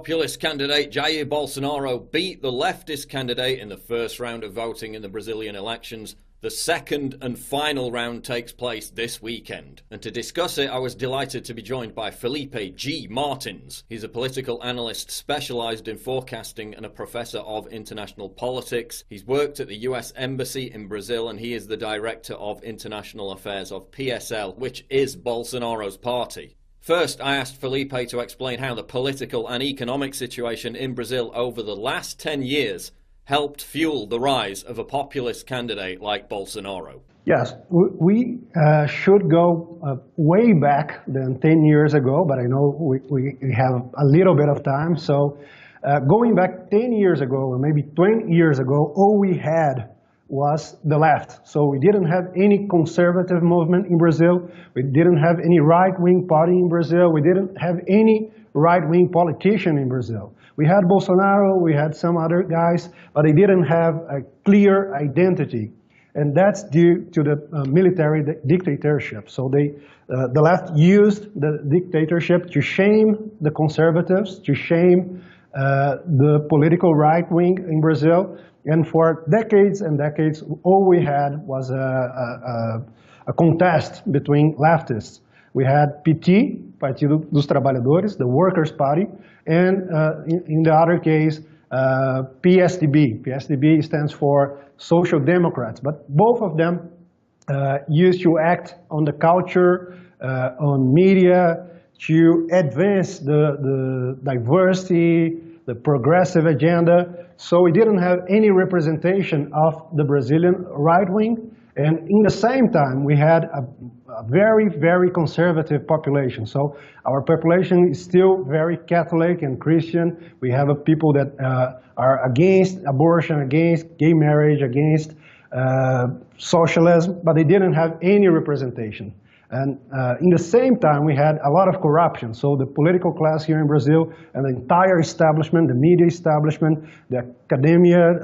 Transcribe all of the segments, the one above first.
populist candidate Jair Bolsonaro beat the leftist candidate in the first round of voting in the Brazilian elections. The second and final round takes place this weekend. And to discuss it, I was delighted to be joined by Filipe G. Martins. He's a political analyst specialised in forecasting and a professor of international politics. He's worked at the US Embassy in Brazil and he is the director of international affairs of PSL, which is Bolsonaro's party. First, I asked Filipe to explain how the political and economic situation in Brazil over the last 10 years helped fuel the rise of a populist candidate like Bolsonaro. Yes, we should go way back than 10 years ago, but I know we have a little bit of time. So going back 10 years ago, or maybe 20 years ago, all we had was the left. So we didn't have any conservative movement in Brazil. We didn't have any right-wing party in Brazil. We didn't have any right-wing politician in Brazil. We had Bolsonaro, we had some other guys, but they didn't have a clear identity. And that's due to the military dictatorship. So the left used the dictatorship to shame the conservatives, to shame the political right wing in Brazil. And for decades and decades, all we had was a contest between leftists. We had PT, Partido dos Trabalhadores, the Workers' Party, and in the other case, PSDB. PSDB stands for Social Democrats, but both of them used to act on the culture, on media, to advance the diversity, the progressive agenda. So we didn't have any representation of the Brazilian right wing, and in the same time we had a very, very conservative population. So our population is still very Catholic and Christian. We have people that are against abortion, against gay marriage, against socialism, but they didn't have any representation. And in the same time, we had a lot of corruption. So the political class here in Brazil and the entire establishment, the media establishment, the academia,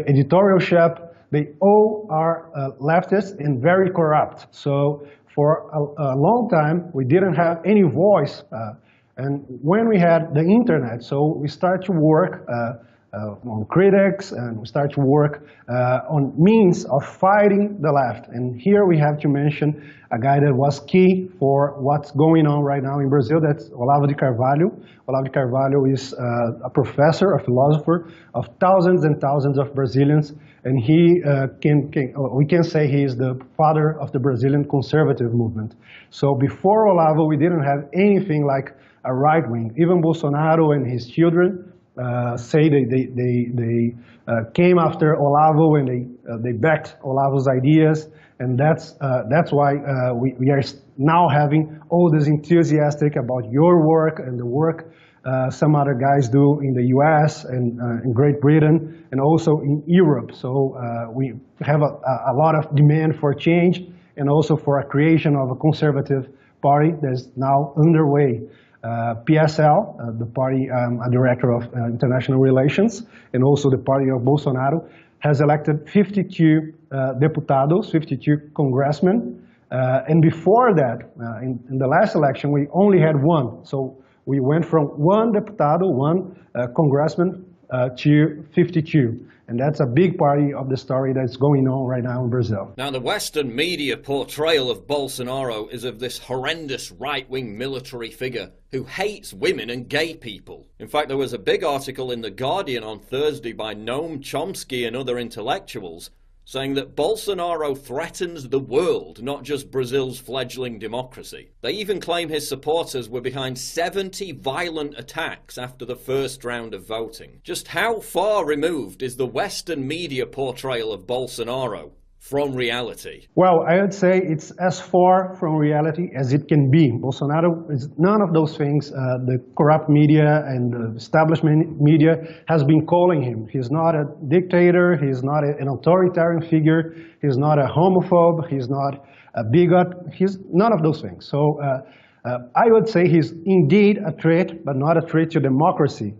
editorialship, they all are leftist and very corrupt. So for a long time, we didn't have any voice. And when we had the internet, so we started to work on critics, and we start to work on means of fighting the left. And here we have to mention a guy that was key for what's going on right now in Brazil. That's Olavo de Carvalho. Olavo de Carvalho is a professor, a philosopher of thousands and thousands of Brazilians, and he we can say he is the father of the Brazilian conservative movement. So before Olavo, we didn't have anything like a right wing. Even Bolsonaro and his children say they came after Olavo and they backed Olavo's ideas, and that's why we are now having all this enthusiastic about your work and the work some other guys do in the US and in Great Britain and also in Europe. So we have a lot of demand for change and also for a creation of a conservative party that's now underway. PSL, the party I'm a director of international relations, and also the party of Bolsonaro, has elected 52 deputados, 52 congressmen. And before that, in the last election, we only had one. So we went from one deputado, one congressman, to 52. And that's a big part of the story that's going on right now in Brazil. Now, the Western media portrayal of Bolsonaro is of this horrendous right-wing military figure who hates women and gay people. In fact, there was a big article in The Guardian on Thursday by Noam Chomsky and other intellectuals saying that Bolsonaro threatens the world, not just Brazil's fledgling democracy. They even claim his supporters were behind 70 violent attacks after the first round of voting. Just how far removed is the Western media portrayal of Bolsonaro from reality? Well, I would say it's as far from reality as it can be. Bolsonaro is none of those things the corrupt media and the establishment media has been calling him. He's not a dictator, he's not an authoritarian figure, he's not a homophobe, he's not a bigot, he's none of those things. So I would say he's indeed a threat, but not a threat to democracy.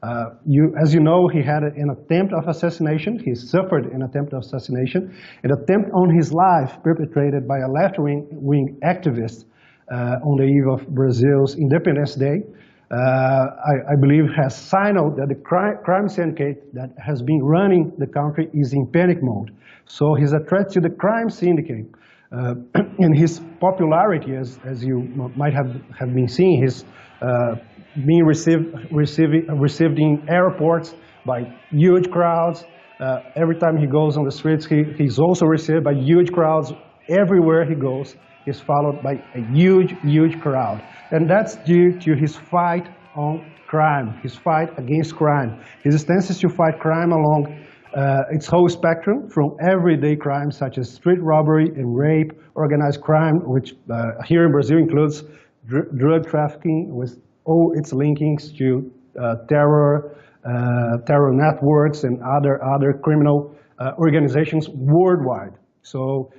As you know, he had an attempt of assassination. He suffered an attempt of assassination, an attempt on his life perpetrated by a left-wing activist on the eve of Brazil's Independence Day, I believe has signaled that the crime syndicate that has been running the country is in panic mode. So he's a threat to the crime syndicate. And his popularity, as you might have been seeing, he's being received in airports by huge crowds. Every time he goes on the streets, he's also received by huge crowds. Everywhere he goes, he's followed by a huge crowd. And that's due to his fight on crime, his fight against crime. His stance is to fight crime along its whole spectrum, from everyday crimes such as street robbery and rape, organized crime, which here in Brazil includes drug trafficking with all its linkings to terror networks and other criminal organizations worldwide. So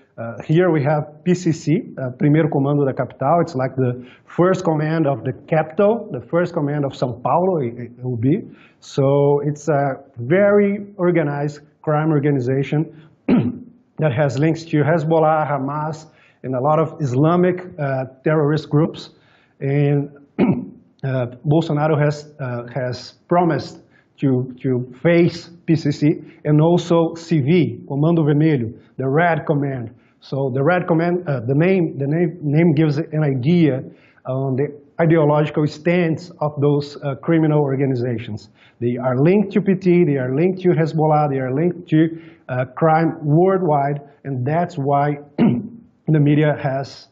here we have PCC, Primeiro Comando da Capital. It's like the first command of the capital, the first command of São Paulo, it will be. So it's a very organized crime organization that has links to Hezbollah, Hamas, and a lot of Islamic terrorist groups. And Bolsonaro has promised to face PCC and also CV, Comando Vermelho, the Red Command. So the Red Command, the name gives an idea on the ideological stance of those criminal organizations. They are linked to PT, they are linked to Hezbollah, they are linked to crime worldwide, and that's why the media has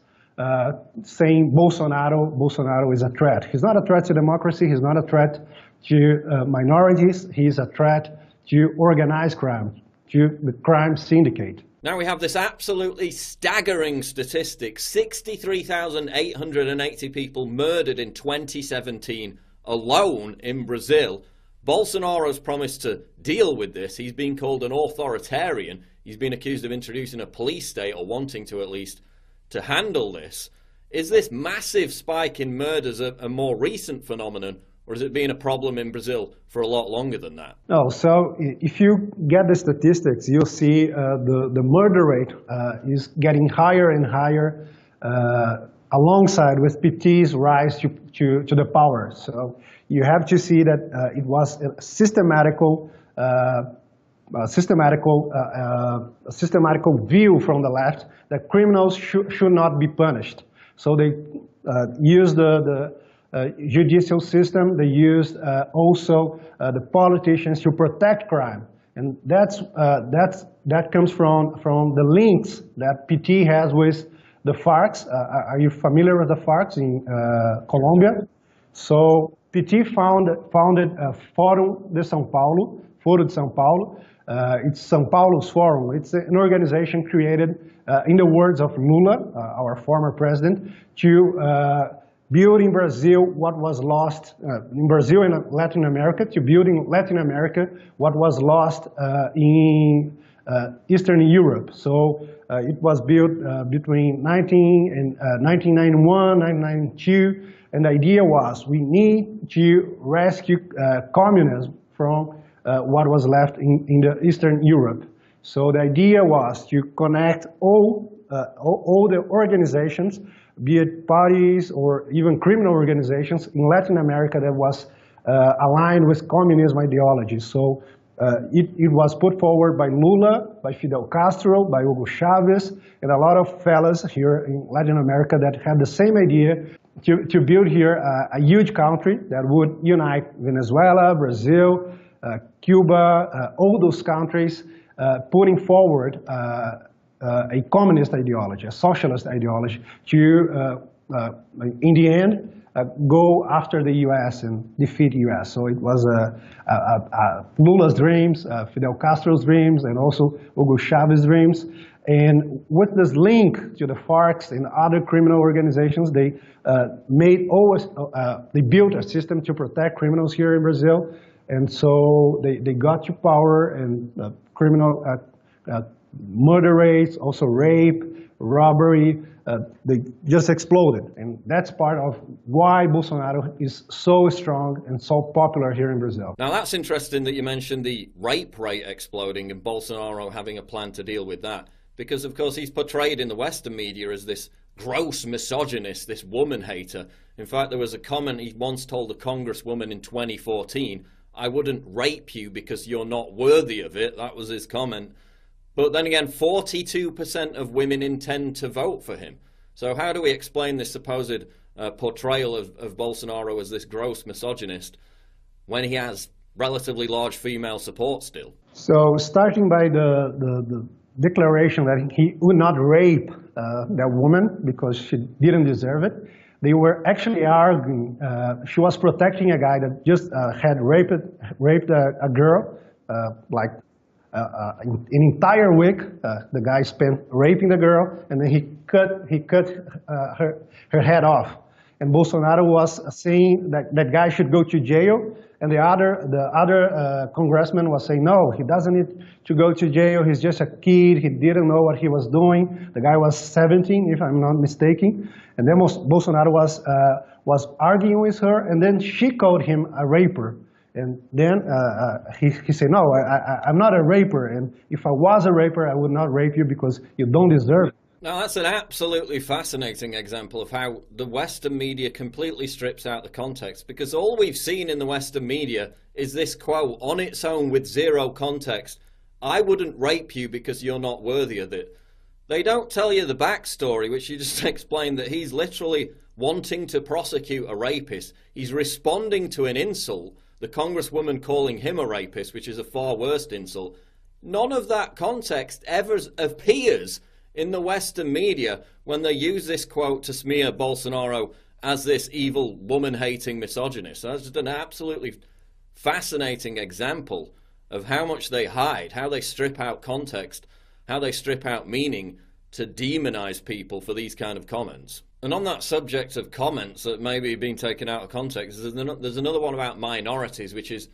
saying Bolsonaro is a threat. He's not a threat to democracy, he's not a threat to minorities, he's a threat to organized crime, to the crime syndicate. Now we have this absolutely staggering statistic, 63,880 people murdered in 2017 alone in Brazil. Bolsonaro's promised to deal with this. He's been called an authoritarian. He's been accused of introducing a police state, or wanting to at least, to handle this. Is this massive spike in murders a more recent phenomenon, or has it been a problem in Brazil for a lot longer than that? Oh, so if you get the statistics, you'll see the murder rate is getting higher and higher alongside with PT's rise to the power. So you have to see that it was a systematical view from the left that criminals should not be punished. So they used the judicial system. They used also the politicians to protect crime, and that comes from the links that PT has with the FARC. Are you familiar with the FARC in Colombia? So PT founded Fórum de São Paulo. It's São Paulo's forum. It's an organization created, in the words of Lula, our former president, to build in Brazil what was lost in Brazil and Latin America, to build in Latin America what was lost in Eastern Europe. So it was built between 1991, 1992, and the idea was we need to rescue communism from what was left in the Eastern Europe. So the idea was to connect all the organizations, be it parties or even criminal organizations in Latin America that was aligned with communism ideology. So it was put forward by Lula, by Fidel Castro, by Hugo Chavez, and a lot of fellas here in Latin America that had the same idea to build here a huge country that would unite Venezuela, Brazil, Cuba, all those countries, putting forward a communist ideology, a socialist ideology, to, in the end, go after the U.S. and defeat the U.S. So it was Lula's dreams, Fidel Castro's dreams, and also Hugo Chavez's dreams. And with this link to the FARC and other criminal organizations, they they built a system to protect criminals here in Brazil. And so they got to power, and criminal murder rates, also rape, robbery, they just exploded. And that's part of why Bolsonaro is so strong and so popular here in Brazil. Now that's interesting that you mentioned the rape rate exploding and Bolsonaro having a plan to deal with that. Because of course he's portrayed in the Western media as this gross misogynist, this woman hater. In fact, there was a comment he once told a congresswoman in 2014, "I wouldn't rape you because you're not worthy of it." That was his comment. But then again, 42% of women intend to vote for him. So how do we explain this supposed portrayal of Bolsonaro as this gross misogynist when he has relatively large female support still? So starting by the declaration that he would not rape that woman because she didn't deserve it, they were actually arguing she was protecting a guy that just had raped a girl, like an entire week. The guy spent raping the girl, and then he cut her head off. And Bolsonaro was saying that that guy should go to jail, and the other congressman was saying, no, he doesn't need to go to jail. He's just a kid. He didn't know what he was doing. The guy was 17, if I'm not mistaken. And then Bolsonaro was arguing with her, and then she called him a raper. And then he said, no, I'm not a raper. And if I was a raper, I would not rape you because you don't deserve it. Now, that's an absolutely fascinating example of how the Western media completely strips out the context, because all we've seen in the Western media is this quote on its own with zero context. "I wouldn't rape you because you're not worthy of it." They don't tell you the backstory, which you just explained, that he's literally wanting to prosecute a rapist. He's responding to an insult, the congresswoman calling him a rapist, which is a far worse insult. None of that context ever appears in the Western media when they use this quote to smear Bolsonaro as this evil, woman-hating misogynist. So that's just an absolutely fascinating example of how much they hide, how they strip out context, how they strip out meaning to demonize people for these kind of comments. And on that subject of comments that maybe have been taken out of context, there's another one about minorities, which is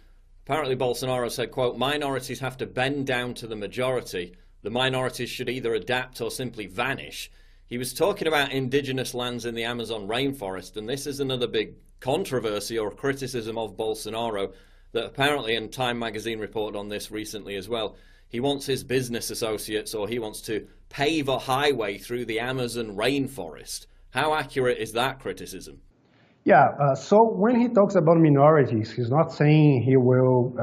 apparently Bolsonaro said, quote, "Minorities have to bend down to the majority. The minorities should either adapt or simply vanish." He was talking about indigenous lands in the Amazon rainforest, and this is another big controversy or criticism of Bolsonaro that apparently, and Time magazine reported on this recently as well, he wants his business associates, or he wants to pave a highway through the Amazon rainforest. How accurate is that criticism? Yeah, so when he talks about minorities, he's not saying he will,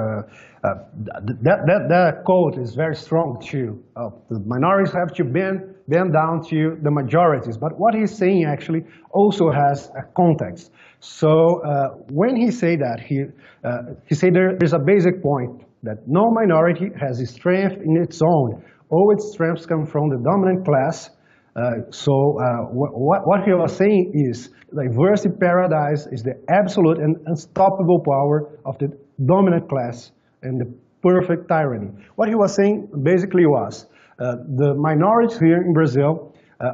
that quote is very strong too. The minorities have to bend down to the majorities, but what he's saying actually also has a context. So when he say that, he said there's a basic point that no minority has a strength in its own. All its strengths come from the dominant class. What he was saying is diversity paradise is the absolute and unstoppable power of the dominant class and the perfect tyranny. What he was saying basically was the minorities here in Brazil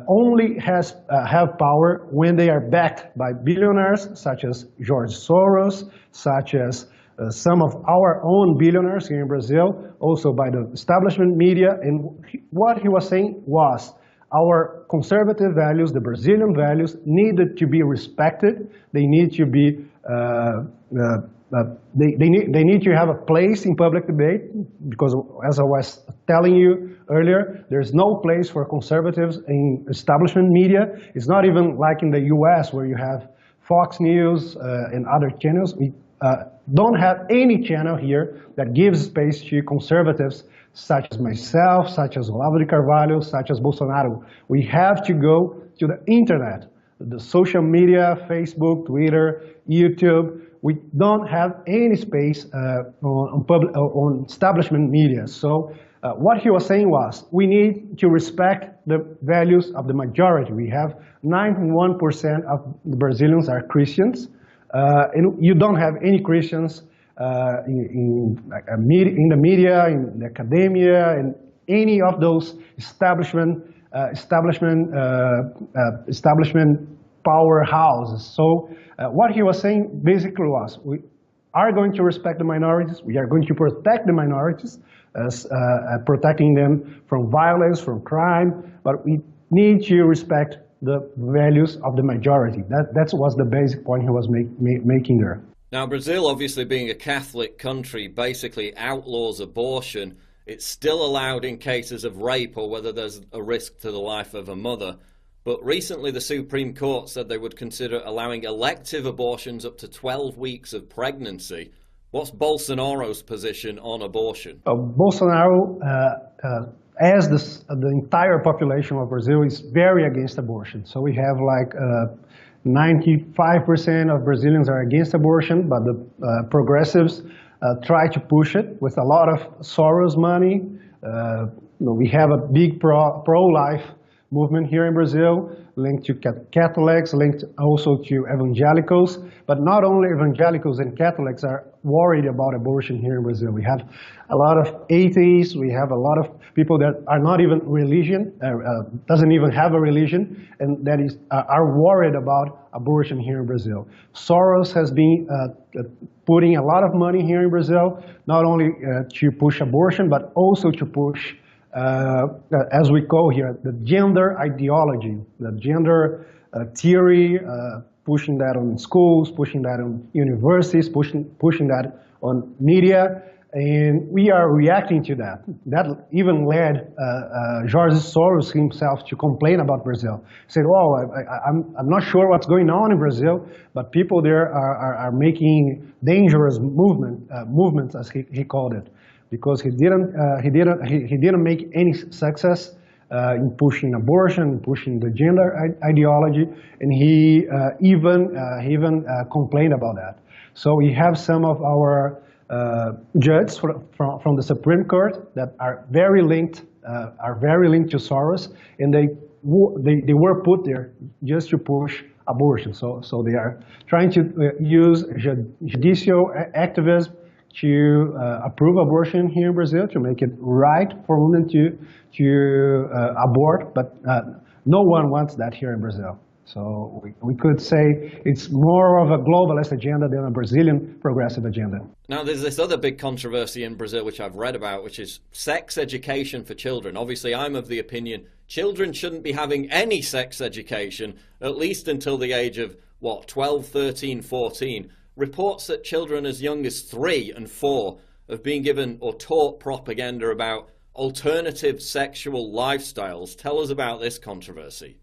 only have power when they are backed by billionaires such as George Soros, such as some of our own billionaires here in Brazil, also by the establishment media. And what he was saying was, our conservative values, the Brazilian values, needed to be respected. They need to be, they need to have a place in public debate, because as I was telling you earlier, there's no place for conservatives in establishment media. It's not even like in the US where you have Fox News and other channels. We don't have any channel here that gives space to conservatives such as myself, such as Olavo de Carvalho, such as Bolsonaro. We have to go to the internet, the social media, Facebook, Twitter, YouTube. We don't have any space on establishment media. So what he was saying was, we need to respect the values of the majority. We have 91% of the Brazilians are Christians, and you don't have any Christians in the media, in the academia, and any of those establishment powerhouses. So what he was saying basically was, we are going to respect the minorities. We are going to protect the minorities, as protecting them from violence, from crime, but we need to respect the values of the majority. That was the basic point he was making there. Now, Brazil, obviously being a Catholic country, basically outlaws abortion. It's still allowed in cases of rape or whether there's a risk to the life of a mother. But recently the Supreme Court said they would consider allowing elective abortions up to 12 weeks of pregnancy. What's Bolsonaro's position on abortion? Bolsonaro, as the entire population of Brazil, is very against abortion. So we have like 95% of Brazilians are against abortion, but the progressives try to push it with a lot of Soros money. We have a big pro-life movement here in Brazil, linked to Catholics, linked also to evangelicals. But not only evangelicals and Catholics are worried about abortion here in Brazil. We have a lot of atheists, we have a lot of people that are not even doesn't even have a religion, and that are worried about abortion here in Brazil. Soros has been putting a lot of money here in Brazil, not only to push abortion, but also to push as we call here, the gender ideology, the gender theory, pushing that on schools, pushing that on universities, pushing that on media, and we are reacting to that. That even led George Soros himself to complain about Brazil. He said, "Oh, I'm not sure what's going on in Brazil, but people there are making dangerous movements, as he called it." Because he didn't make any success in pushing abortion, pushing the gender ideology, and he even complained about that. So we have some of our judges from the Supreme Court that are very linked to Soros, and they were put there just to push abortion. So they are trying to use judicial activism to approve abortion here in Brazil, to make it right for women to abort, but no one wants that here in Brazil. So we could say it's more of a globalist agenda than a Brazilian progressive agenda. Now there's this other big controversy in Brazil which I've read about, which is sex education for children. Obviously I'm of the opinion children shouldn't be having any sex education, at least until the age of, 12, 13, 14. Reports that children as young as 3 and 4 have been given or taught propaganda about alternative sexual lifestyles. Tell us about this controversy.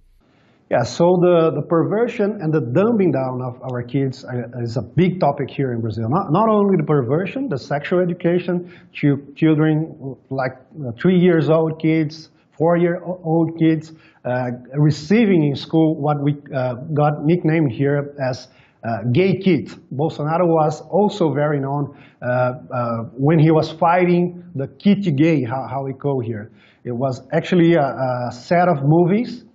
Yeah, so the perversion and the dumbing down of our kids is a big topic here in Brazil. Not only the perversion, the sexual education to children like 3 years old kids, 4-year-old kids, receiving in school what we got nicknamed here as gay kids. Bolsonaro was also very known when he was fighting the kit gay, how we call here. It was actually a set of movies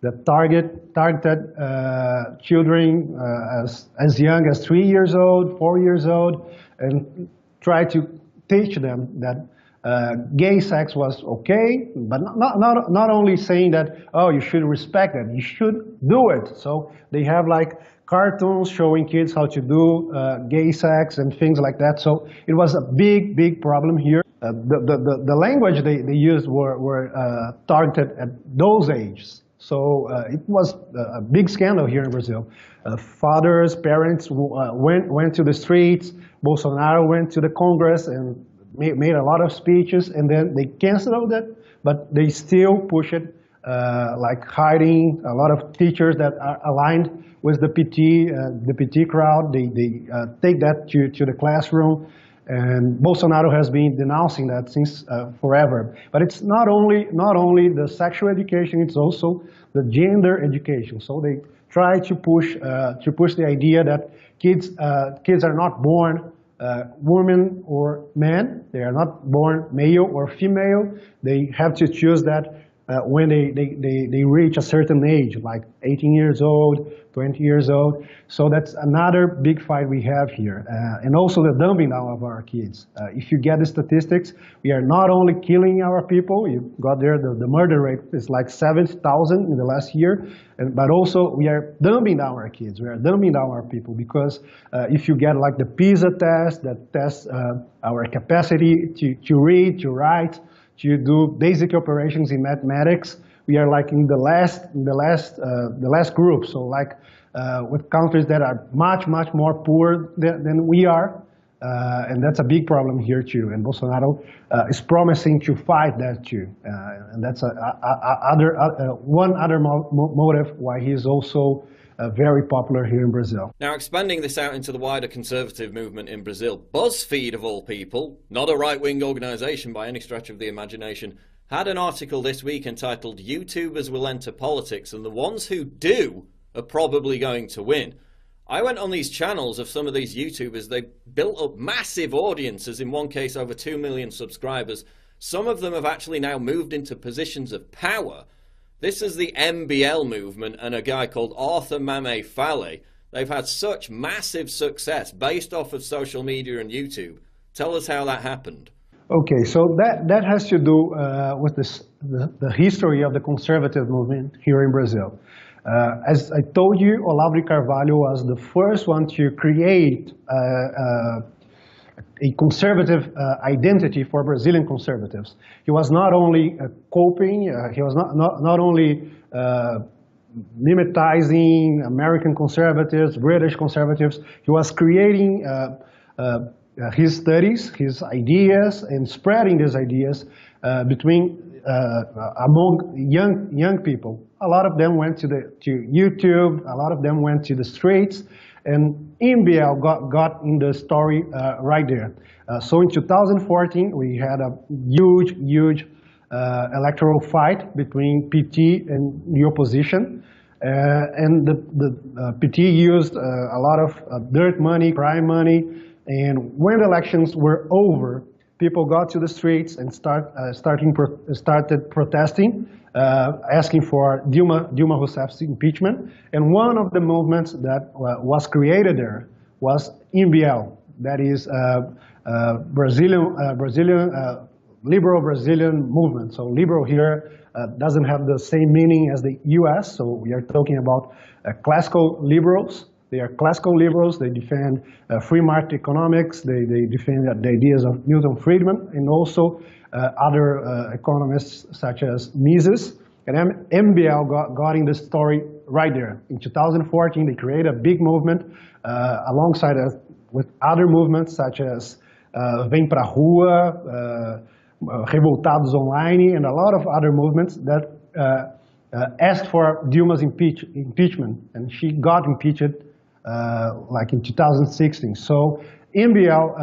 that targeted children as young as 3 years old, 4 years old, and try to teach them that gay sex was okay, but not only saying that, oh, you should respect it, you should do it. So they have like cartoons showing kids how to do gay sex and things like that. So it was a big problem here. The language they used were targeted at those ages. So it was a big scandal here in Brazil. Fathers, parents went to the streets. Bolsonaro went to the Congress and made a lot of speeches, and then they canceled it, but they still push it, like hiding a lot of teachers that are aligned with the PT crowd. They take that to the classroom, and Bolsonaro has been denouncing that since forever. But it's not only the sexual education; it's also the gender education. So they try to push the idea that kids are not born women or men. They are not born male or female. They have to choose that when they reach a certain age, like 18 years old, 20 years old. So that's another big fight we have here. And also the dumbing down of our kids. If you get the statistics, we are not only killing our people, you got there, the murder rate is like 7,000 in the last year, but also we are dumbing down our kids, we are dumbing down our people, because if you get like the PISA test, that tests our capacity to read, to write, to do basic operations in mathematics, we are like in the last group. So like with countries that are much more poor than we are, And that's a big problem here too. And Bolsonaro is promising to fight that too. And that's one other motive why he's also very popular here in Brazil. Now, expanding this out into the wider conservative movement in Brazil, BuzzFeed, of all people, not a right-wing organisation by any stretch of the imagination, had an article this week entitled "YouTubers Will Enter Politics, and the ones who do are probably going to win." I went on these channels of some of these YouTubers. They built up massive audiences, in one case over 2 million subscribers. Some of them have actually now moved into positions of power. This is the MBL movement and a guy called Arthur Mame Fale. They've had such massive success based off of social media and YouTube. Tell us how that happened. Okay, so that has to do with the history of the conservative movement here in Brazil. As I told you, Olavo de Carvalho was the first one to create a conservative identity for Brazilian conservatives. He was not only coping, he was not only mimetizing American conservatives, British conservatives, he was creating his studies, his ideas, and spreading these ideas among young people. A lot of them went to YouTube, a lot of them went to the streets, and MBL got in the story right there. So in 2014, we had a huge electoral fight between PT and the opposition. And the PT used a lot of dirt money, crime money, and when the elections were over, people got to the streets and started protesting, asking for Dilma Rousseff's impeachment. And one of the movements that was created there was MBL, that is liberal Brazilian movement. So liberal here doesn't have the same meaning as the US, so we are talking about classical liberals. They are classical liberals. They defend free market economics. They defend the ideas of Milton Friedman and also other economists such as Mises. And MBL got in the story right there. In 2014, they created a big movement alongside with other movements such as Vem Pra Rua, Revoltados Online, and a lot of other movements that asked for Dilma's impeachment. And she got impeached like in 2016. So MBL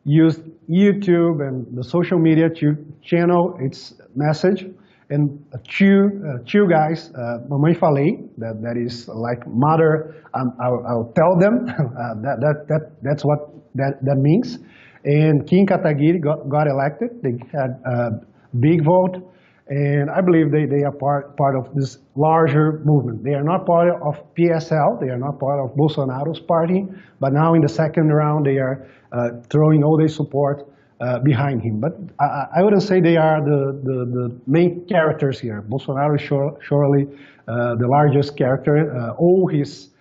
used YouTube and the social media to channel its message. And two guys, Mamãe Falei, that is like mother, I'll tell them, that's what that means. And Kim Kataguiri got elected. They had a big vote. And I believe they are part of this larger movement. They are not part of PSL, they are not part of Bolsonaro's party, but now in the second round they are throwing all their support behind him. But I wouldn't say they are the main characters here. Bolsonaro is surely the largest character. All his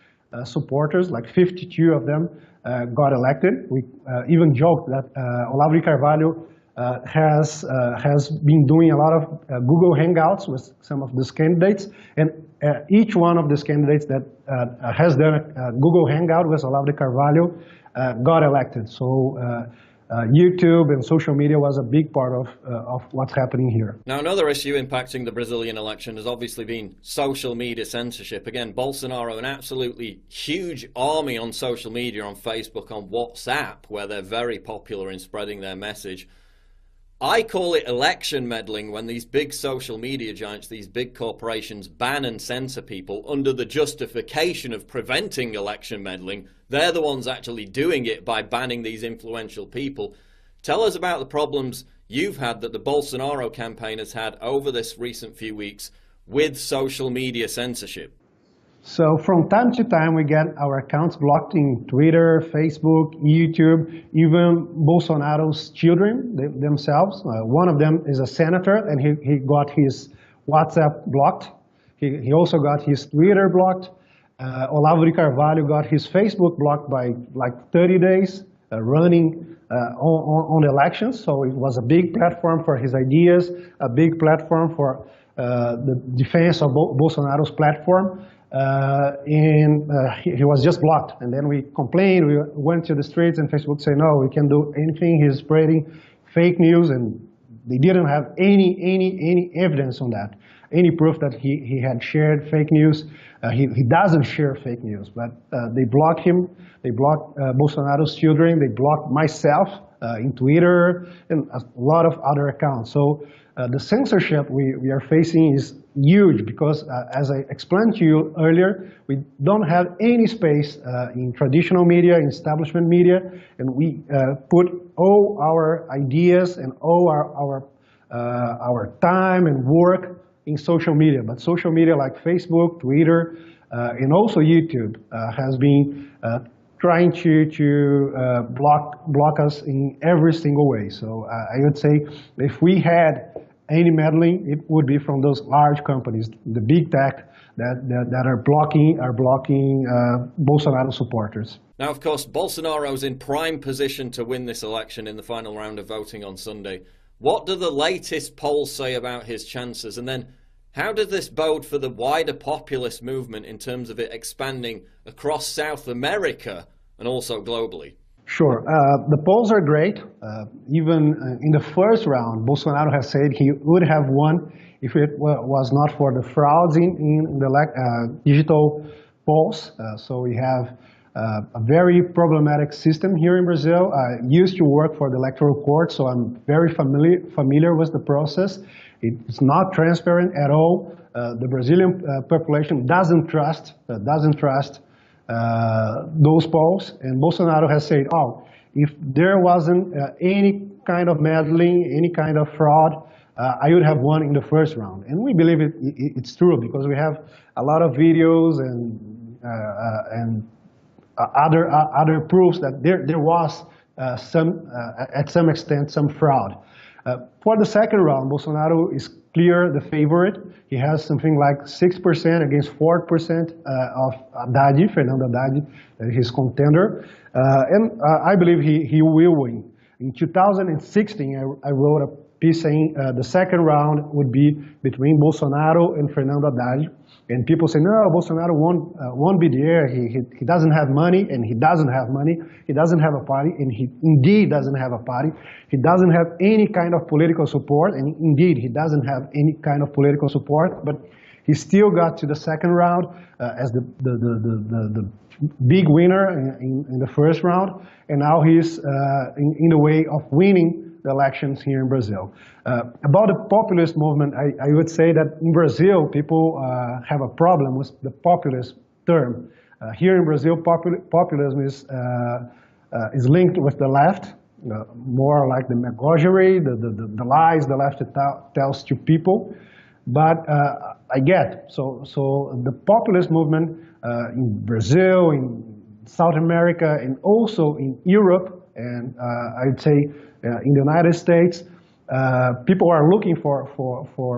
supporters, like 52 of them, got elected. We even joked that Olavo de Carvalho has been doing a lot of Google Hangouts with some of these candidates, and each one of these candidates that has done a Google Hangout with Olavo de Carvalho got elected. So YouTube and social media was a big part of what's happening here. Now, another issue impacting the Brazilian election has obviously been social media censorship. Again, Bolsonaro, an absolutely huge army on social media, on Facebook, on WhatsApp, where they're very popular in spreading their message. I call it election meddling when these big social media giants, these big corporations, ban and censor people under the justification of preventing election meddling. They're the ones actually doing it by banning these influential people. Tell us about the problems you've had, that the Bolsonaro campaign has had over this recent few weeks with social media censorship. So from time to time, we get our accounts blocked in Twitter, Facebook, YouTube, even Bolsonaro's children themselves. One of them is a senator, and he got his WhatsApp blocked. He also got his Twitter blocked. Olavo de Carvalho got his Facebook blocked by like 30 days running on the elections. So it was a big platform for his ideas, a big platform for the defense of Bolsonaro's platform. He was just blocked. And then we complained, we went to the streets, and Facebook said, no, we can't do anything. He's spreading fake news, and they didn't have any evidence on that, any proof that he had shared fake news. He doesn't share fake news, but they blocked him. They blocked Bolsonaro's children. They blocked myself in Twitter and a lot of other accounts. So the censorship we are facing is huge because, as I explained to you earlier, we don't have any space in traditional media, in establishment media, and we put all our ideas and all our time and work in social media. But social media like Facebook, Twitter, and also YouTube has been trying to block us in every single way. So I would say if we had any meddling, it would be from those large companies, the big tech that are blocking Bolsonaro supporters. Now, of course, Bolsonaro's in prime position to win this election in the final round of voting on Sunday. What do the latest polls say about his chances? And then how does this bode for the wider populist movement in terms of it expanding across South America and also globally? Sure. The polls are great. Even in the first round, Bolsonaro has said he would have won if it was not for the frauds in the digital polls. So we have a very problematic system here in Brazil. I used to work for the electoral court, so I'm very familiar with the process. It's not transparent at all. The Brazilian population doesn't trust those polls, and Bolsonaro has said, oh, if there wasn't any kind of meddling, any kind of fraud, I would have won in the first round. And we believe it's true because we have a lot of videos and other proofs that there was at some extent, some fraud. For the second round, Bolsonaro is clear the favorite. He has something like 6% against 4% of Fernando Haddad, his contender. And I believe he will win. In 2016, I wrote a piece saying the second round would be between Bolsonaro and Fernando Haddad. And people say, no, Bolsonaro won't be there. He doesn't have money, and he doesn't have money. He doesn't have a party, and he indeed doesn't have a party. He doesn't have any kind of political support, and indeed he doesn't have any kind of political support. But he still got to the second round as the big winner in the first round, and now he's in the way of winning the elections here in Brazil. About the populist movement, I would say that in Brazil, people have a problem with the populist term. Here in Brazil, populism is linked with the left, more like the demagoguery, the lies the left tells to people. But I get, so the populist movement in Brazil, in South America, and also in Europe, and I'd say in the United States, people are looking for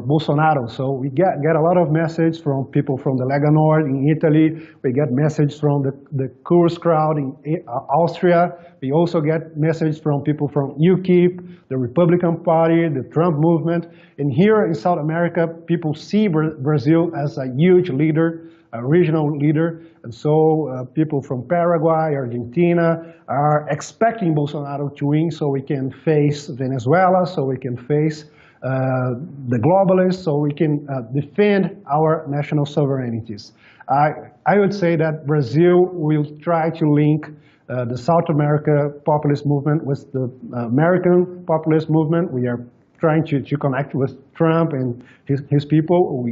Bolsonaro. So we get a lot of messages from people from the Lega Nord in Italy. We get messages from the Kurz crowd in Austria. We also get messages from people from UKIP, the Republican Party, the Trump movement. And here in South America, people see Brazil as a huge leader, a regional leader. And so people from Paraguay, Argentina are expecting Bolsonaro to win so we can face Venezuela, so we can face the globalists, so we can defend our national sovereignties. I would say that Brazil will try to link the South America populist movement with the American populist movement. We are trying to connect with Trump and his people.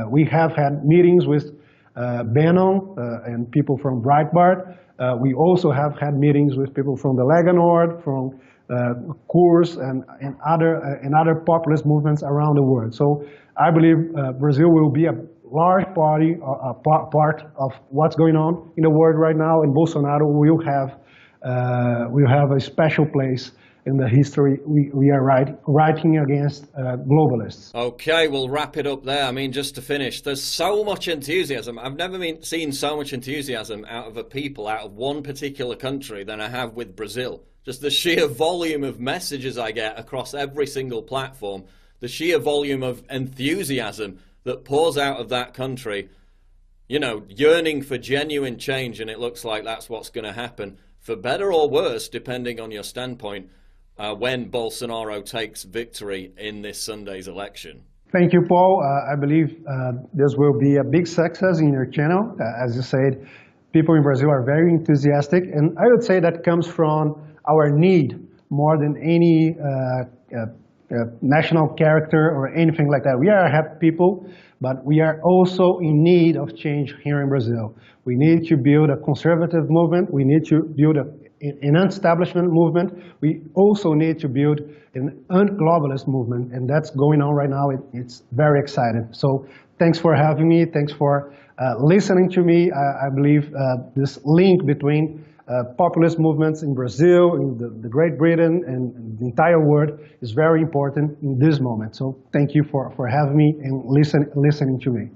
We have had meetings with Bannon and people from Breitbart. We also have had meetings with people from the Lega Nord, from Kurz and other populist movements around the world. So I believe Brazil will be a large part of what's going on in the world right now, and Bolsonaro will have a special place in the history we are writing against globalists. Okay, we'll wrap it up there. I mean, just to finish, there's so much enthusiasm. I've never seen so much enthusiasm out of a people, out of one particular country, than I have with Brazil. Just the sheer volume of messages I get across every single platform, the sheer volume of enthusiasm that pours out of that country. you know, yearning for genuine change, and it looks like that's what's going to happen, for better or worse, depending on your standpoint, when Bolsonaro takes victory in this Sunday's election. Thank you, Paul. I believe this will be a big success in your channel. As you said, people in Brazil are very enthusiastic, and I would say that comes from our need more than any national character or anything like that. We are happy people, but we are also in need of change here in Brazil. We need to build a conservative movement. We need to build an establishment movement. We also need to build an un-globalist movement, and that's going on right now. It's very exciting. So thanks for having me. Thanks for listening to me. I believe this link between populist movements in Brazil, in the Great Britain, and the entire world is very important in this moment. So thank you for having me and listening to me.